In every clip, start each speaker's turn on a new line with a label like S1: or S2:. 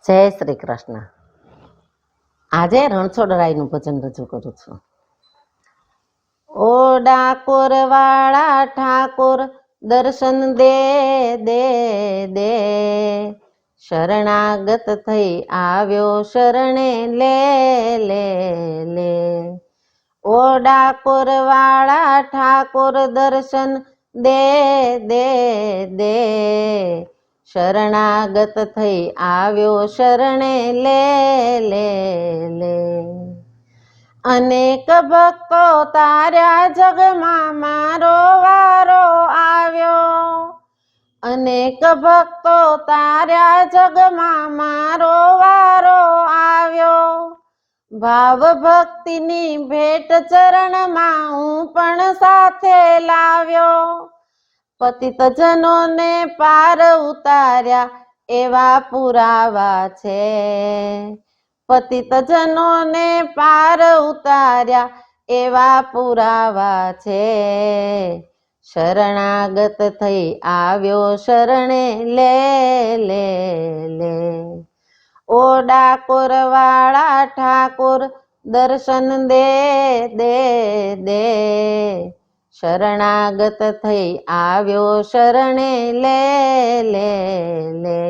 S1: જય શ્રી કૃષ્ણ. આજે રણછોડરાયનું ભજન રજૂ કરું છું. ઓ ડાકોર વાળા ઠાકોર દર્શન દે દે દે, શરણાગત થઈ આવ્યો શરણે લે લે લે. ઓ ડાકોર વાળા ઠાકોર દર્શન દે દે દે, શરણાગત થઈ આવ્યો શરણે લે લે લે. અનેક ભક્તો તાર્યા જગમાં મારો વારો આવ્યો, અનેક ભક્તો તાર્યા જગમાં મારો વારો આવ્યો. ભાવ ભક્તિની ભેટ ચરણમાં હું પણ સાથે લાવ્યો. પતિત જનોને પાર ઉતાર્યા એવા પુરાવા છે, પતિત જનોને પાર ઉતાર્યા એવા પુરાવા છે. શરણાગત થઈ આવ્યો શરણે લે લે લે. ઓ ડાકોર વાળા ઠાકોર દર્શન દે દે દે, શરણાગત થઈ આવ્યો શરણે લે લે લે.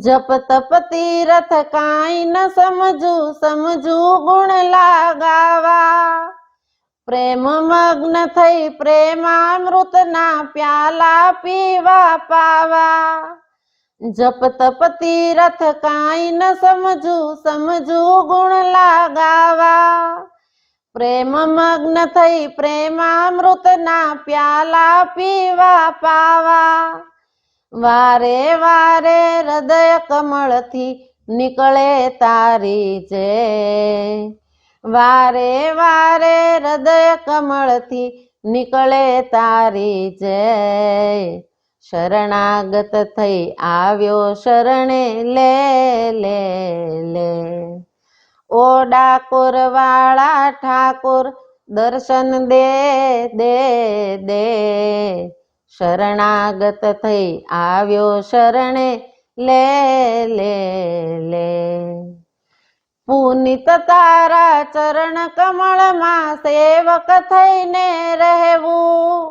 S1: જપ તપ તીરથ કાંઈ ન સમજું, સમજું ગુણ લાગાવા. પ્રેમ મગ્ન થઈ પ્રેમામૃતના પ્યાલા પીવા પાવા. જપ તપ તીરથ કાંઈ ન સમજું, સમજું ગુણ લાગાવા. પ્રેમ મગ્ન થઈ પ્રેમામૃતના પ્યાલા પીવા પાવા. વારે વારે હૃદય કમળથી નીકળે તારી જય, વારે વારે હૃદય કમળથી નીકળે તારી જય. શરણાગત થઈ આવ્યો શરણે લે લે લે. ઓ ડાકોર વાળા ઠાકોર દર્શન દે દે દે, શરણાગત થઈ આવ્યો શરણે લે લે લે. પુનિત તારા ચરણ કમળમાં સેવક થઈને રહેવું,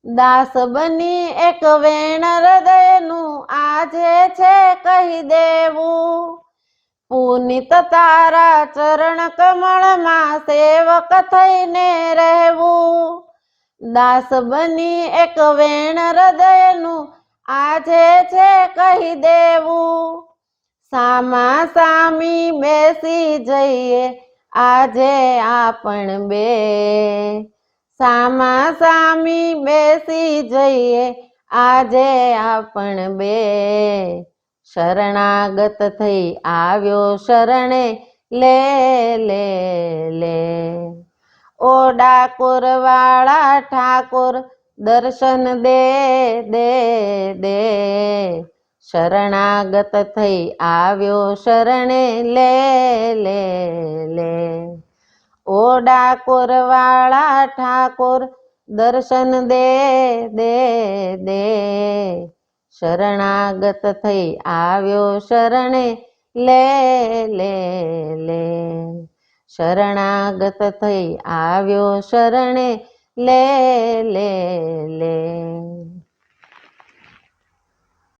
S1: દાસ બની એક વેણ હૃદયનું આજે છે કહી દેવું. પુનિત તારા ચરણ કમળમાં સેવક થઈને રહેવું, દાસ બની એક વેણ હૃદયનું આજે છે કહી દેવું. સામા સામી બેસી જઈએ આજે આપણ બે, સામા સામી બેસી જઈએ આજે આપણ બે. શરણાગત થઈ આવ્યો શરણે લે લે લે. ઓ ડાકોર વાળા ઠાકોર દર્શન દે દે દે, શરણાગત થઈ આવ્યો શરણે લે લે લે. ઓ ડાકોર વાળા ઠાકોર દર્શન દે દે દે, શરણાગત થઈ આવ્યો શરણે લે લે લે. શરણાગત થઈ આવ્યો શરણે લે લે લે.